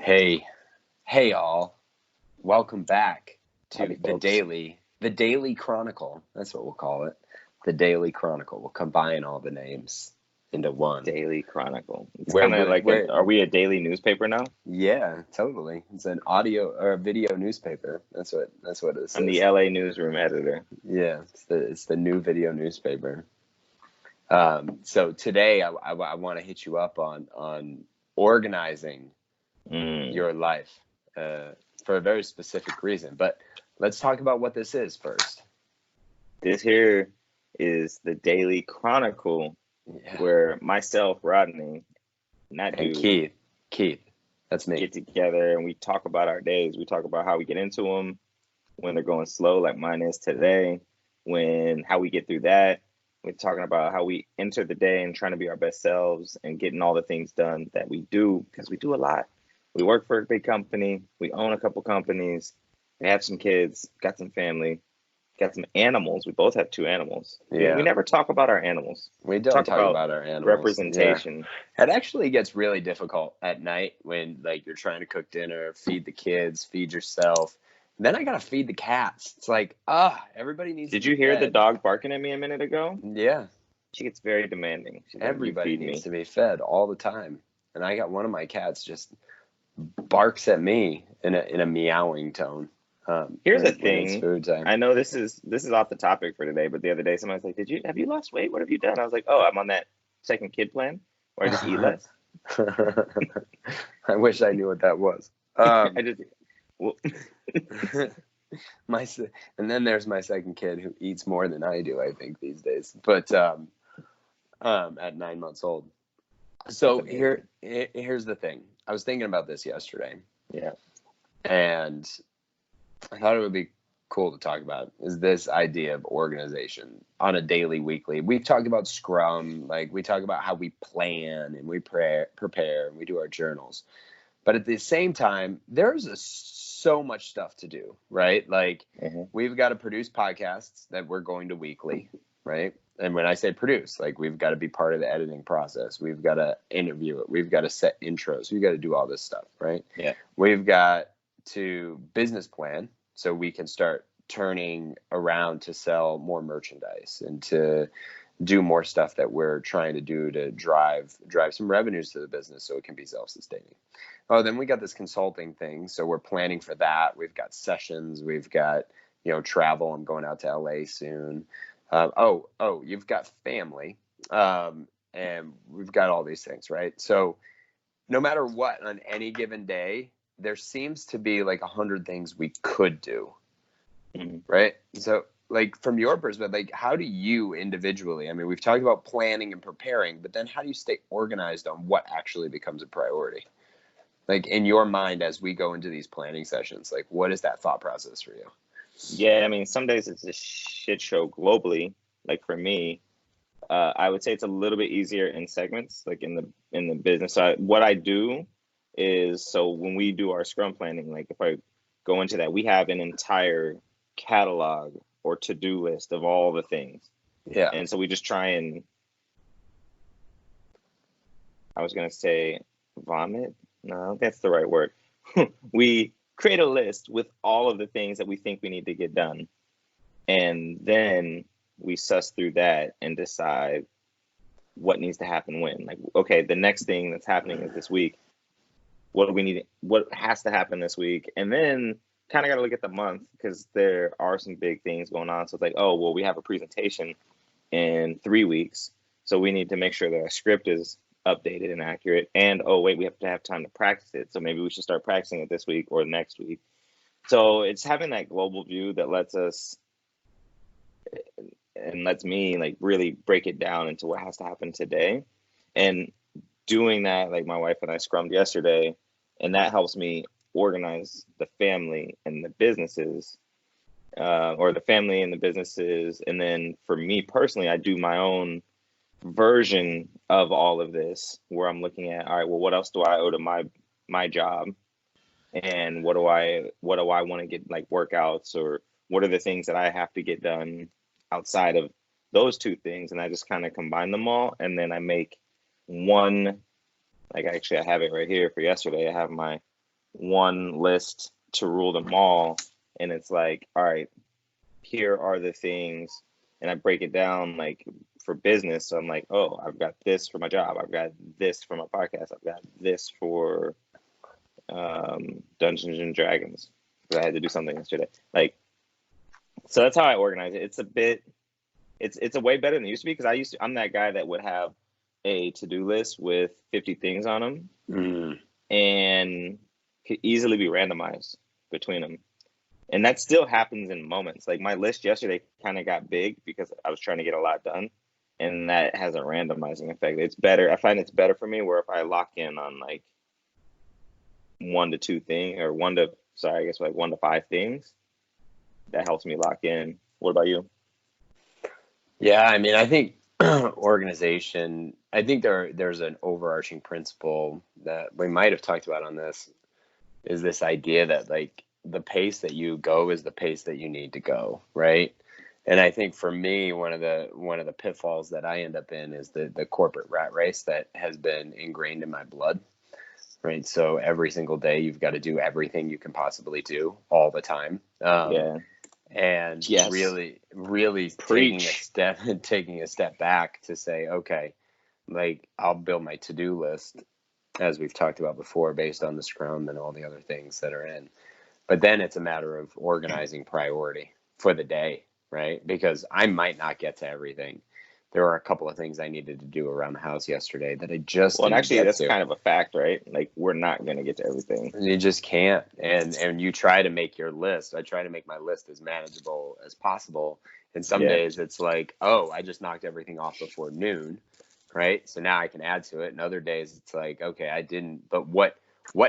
Hey, hey all. Welcome back to Howdy, folks. the Daily Chronicle. That's what we'll call it. The Daily Chronicle. We'll combine all the names into one. Daily Chronicle. It's Where kind of like are we a daily newspaper now? yeah, totally. It's an audio or a video newspaper. That's what this I'm is. the LA newsroom editor. Yeah, it's the new video newspaper. So today I want to hit you up on organizing your life for a very specific reason. But let's talk about what this is first. This here is the Daily Chronicle, Yeah. where myself, Rodney, and that And dude Keith, that's me. get together and we talk about our days. We talk about how we get into them when they're going slow, like mine is today. How we get through that. We're talking about how we enter the day and trying to be our best selves and getting all the things done that we do, because we do a lot. We work for a big company. We own a couple companies. We have some kids, got some family, got some animals. We both have two animals. Yeah. We never talk about our animals. We don't talk about our animals. Representation. Yeah. It actually gets really difficult at night when like you're trying to cook dinner, feed the kids, feed yourself. Then I gotta feed the cats. It's like, everybody needs Did to be you hear the fed. dog barking at me a minute ago? Yeah. She gets very demanding. She's like, "You Everybody feed needs me." to be fed all the time. And I got one of my cats just barks at me in a meowing tone. Here's the when it's thing. food time. I know this is off the topic for today, but the other day somebody's like, have you lost weight? What have you done?" I was like, "Oh, I'm on that second kid plan where I just eat less." I wish I knew what that was. I just well, And then there's my second kid who eats more than I do, I think, these days. But at 9 months old. So here's the thing. I was thinking about this yesterday. Yeah. And I thought it would be cool to talk about is this idea of organization on a daily, weekly. We've talked about Scrum, like we talk about how we plan and we prepare and we do our journals. But at the same time, there's so much stuff to do, right? Like we've got to produce podcasts that we're going to weekly, right? And when I say produce, like we've got to be part of the editing process. We've got to interview it. We've got to set intros. We've got to do all this stuff, right? Yeah. We've got to business plan so we can start turning around to sell more merchandise and to do more stuff that we're trying to do to drive some revenues to the business so it can be self-sustaining. Oh, then we got this consulting thing. So we're planning for that. We've got sessions. We've got, travel. I'm going out to LA soon. You've got family. And we've got all these things, right? So no matter what, on any given day, there seems to be like 100 things we could do, right? So like from your perspective, like how do you individually, I mean, we've talked about planning and preparing, but then how do you stay organized on what actually becomes a priority? Like in your mind, as we go into these planning sessions, like what is that thought process for you? Yeah, I mean, some days it's a shit show globally. Like for me, I would say it's a little bit easier in segments, like in the business side. What I do is, so when we do our Scrum planning, like if I go into that, we have an entire catalog or to-do list of all the things. Yeah. And so we just try and, I was going to say vomit. No, that's the right word. We create a list with all of the things that we think we need to get done. And then we suss through that and decide what needs to happen when. Like, okay, the next thing that's happening is this week. What do we need? What has to happen this week? And then kind of got to look at the month because there are some big things going on. So it's like, oh, well, we have a presentation in 3 weeks. So we need to make sure that our script is updated and accurate. And, oh, wait, we have to have time to practice it. So maybe we should start practicing it this week or next week. So it's having that global view that lets us and lets me like really break it down into what has to happen today. And doing that, like my wife and I scrummed yesterday, and that helps me organize the family and the businesses, or the family and the businesses. And then for me personally, I do my own version of all of this where I'm looking at, all right, well, what else do I owe to my job? And what do I want to get, like workouts, or what are the things that I have to get done outside of those two things? And I just kind of combine them all, and then I make one, like actually I have it right here for yesterday. I have my one list to rule them all. And it's like, all right, here are the things, and I break it down like for business. So I'm like, oh, I've got this for my job, I've got this for my podcast, I've got this for Dungeons and Dragons, because I had to do something yesterday. Like, so that's how I organize it. It's a bit, it's a way better than it used to be, because I'm that guy that would have a to-do list with 50 things on them and could easily be randomized between them. And that still happens in moments. Like my list yesterday kind of got big because I was trying to get a lot done, and that has a randomizing effect. It's better. I find it's better for me where if I lock in on like 1 to 2 things, or 1 to 5 things, that helps me lock in. What about you? Yeah, I mean, I think organization, I think there's an overarching principle that we might have talked about on this, is this idea that like the pace that you go is the pace that you need to go, right? And I think for me, one of the pitfalls that I end up in is the corporate rat race that has been ingrained in my blood, right? So every single day you've got to do everything you can possibly do all the time. Yeah. And Yes. really taking a step back to say, okay, like I'll build my to-do list, as we've talked about before, based on the Scrum and all the other things that are in. But then it's a matter of organizing priority for the day, right? Because I might not get to everything. There were a couple of things I needed to do around the house yesterday that I just Well, and didn't actually, get that's to. kind of a fact, right? Like we're not going to get to everything. You just can't. And you try to make your list. I try to make my list as manageable as possible. And some days it's like, oh, I just knocked everything off before noon, right? So now I can add to it. And other days it's like, okay, I didn't, but what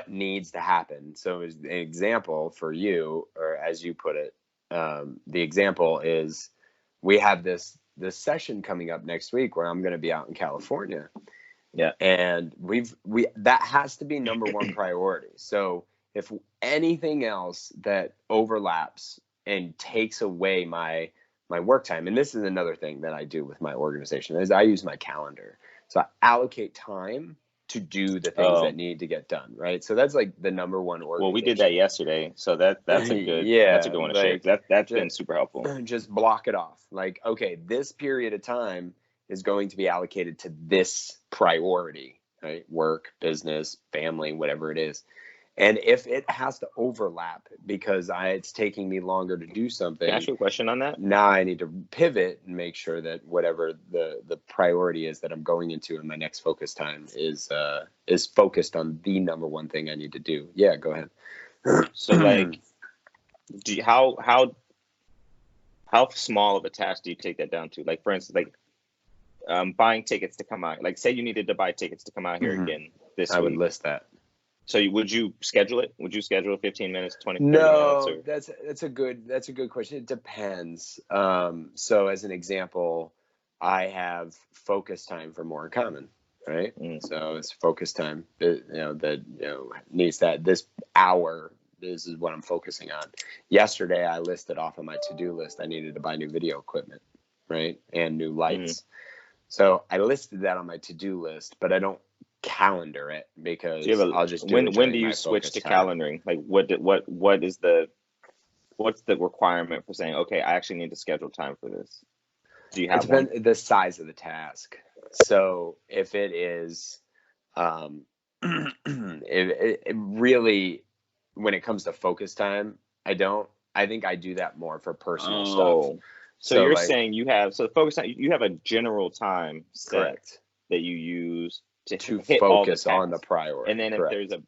needs to happen? So as an example for you, or as you put it, the example is we have this session coming up next week where I'm going to be out in California. Yeah. And that has to be number one priority. So if anything else that overlaps and takes away my work time, and this is another thing that I do with my organization, is I use my calendar. So I allocate time to do the things that need to get done, right? So that's like the number one organization. Well, we did that yesterday, so that's a good that's a good one to share. That's been super helpful. Just block it off. Like, okay, this period of time is going to be allocated to this priority, right? Work, business, family, whatever it is. And if it has to overlap because it's taking me longer to do something. Can I ask you a question on that? Now I need to pivot and make sure that whatever the priority is that I'm going into in my next focus time is focused on the number one thing I need to do. Yeah, go ahead. So like, how small of a task do you take that down to? Like, for instance, like buying tickets to come out. Like, say you needed to buy tickets to come out here again this week. I would list that. So would you schedule it? Would you schedule 15 minutes, 20, 30 minutes? No, that's a good question. It depends. So as an example, I have focus time for More in Common, right? So it's focus time that needs that this hour. This is what I'm focusing on. Yesterday, I listed off on my to-do list I needed to buy new video equipment, right, and new lights. So I listed that on my to-do list, but I don't calendar it because I'll just do it. When do you switch to calendaring? Like what's the requirement for saying, okay, I actually need to schedule time for this? Do you have one? The size of the task. So if it is, it really, when it comes to focus time, I think I do that more for personal stuff. So you're saying focus time, you have a general time set correct. That you use to hit focus on the priority. And then correct. If there's a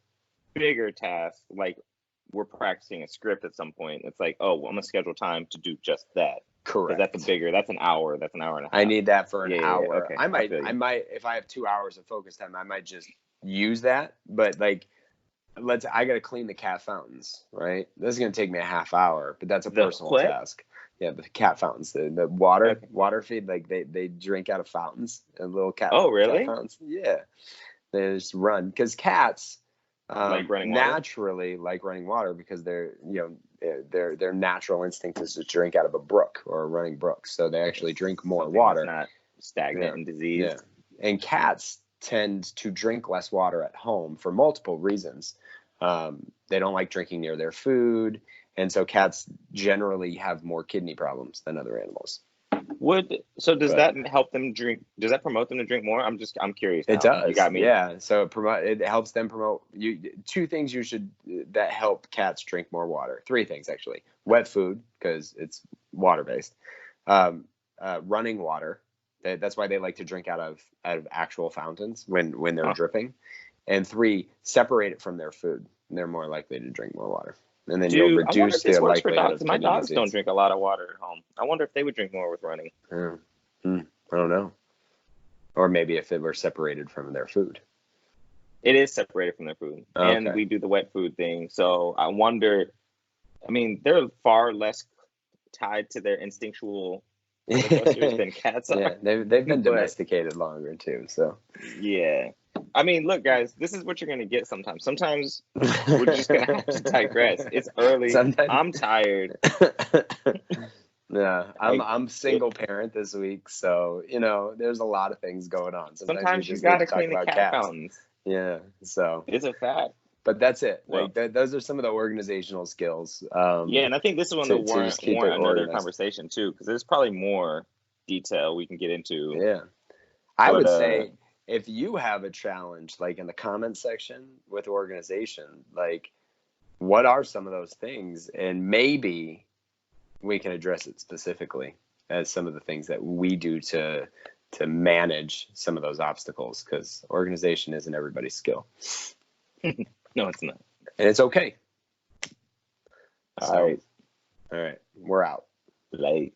bigger task, like we're practicing a script at some point, it's like, oh, well, I'm gonna schedule time to do just that. Correct. That's an hour and a half. I need that for an hour. Yeah, okay. I might, if I have 2 hours of focus time, I might just use that. But like, I got to clean the cat fountains, right? This is going to take me a half hour, but that's a personal task. Yeah, the cat fountains, the water feed, like they drink out of fountains, and little cat. Oh, really? Cat fountains. Yeah, they just run because cats like naturally like running water because their natural instinct is to drink out of a brook or a running brook, so they actually drink more water. Not stagnant and diseased. Yeah, and cats tend to drink less water at home for multiple reasons. They don't like drinking near their food. And so cats generally have more kidney problems than other animals. Does that help them drink? Does that promote them to drink more? I'm curious now. It does. You got me. Yeah. So it helps them promote two things that help cats drink more water. Three things actually. Wet food, because it's water based. Running water. That's why they like to drink out of actual fountains when they're dripping. And three, separate it from their food. And they're more likely to drink more water. And then you'll reduce the likelihood of my kidney dogs disease. don't drink a lot of water at home. I wonder if they would drink more with running. I don't know. Or maybe if it were separated from their food. It is separated from their food. Okay. And we do the wet food thing. So I wonder, I mean, they're far less tied to their instinctual than cats are. Yeah, they've been domesticated longer too. So yeah. I mean, look, guys, this is what you're gonna get sometimes. Sometimes we're just gonna have to digress. It's early. Sometimes. I'm tired. Yeah, I'm single parent this week, so there's a lot of things going on. Sometimes you gotta clean the cat fountains. Yeah, so it's a fact. But that's it. Well, those are some of the organizational skills. Yeah, and I think this is one that warrant another conversation too, because there's probably more detail we can get into. Yeah, I would say if you have a challenge, like in the comment section with organization, like what are some of those things, and maybe we can address it specifically as some of the things that we do to manage some of those obstacles, because organization isn't everybody's skill. No, it's not. And it's okay. All right. All right. We're out. Late.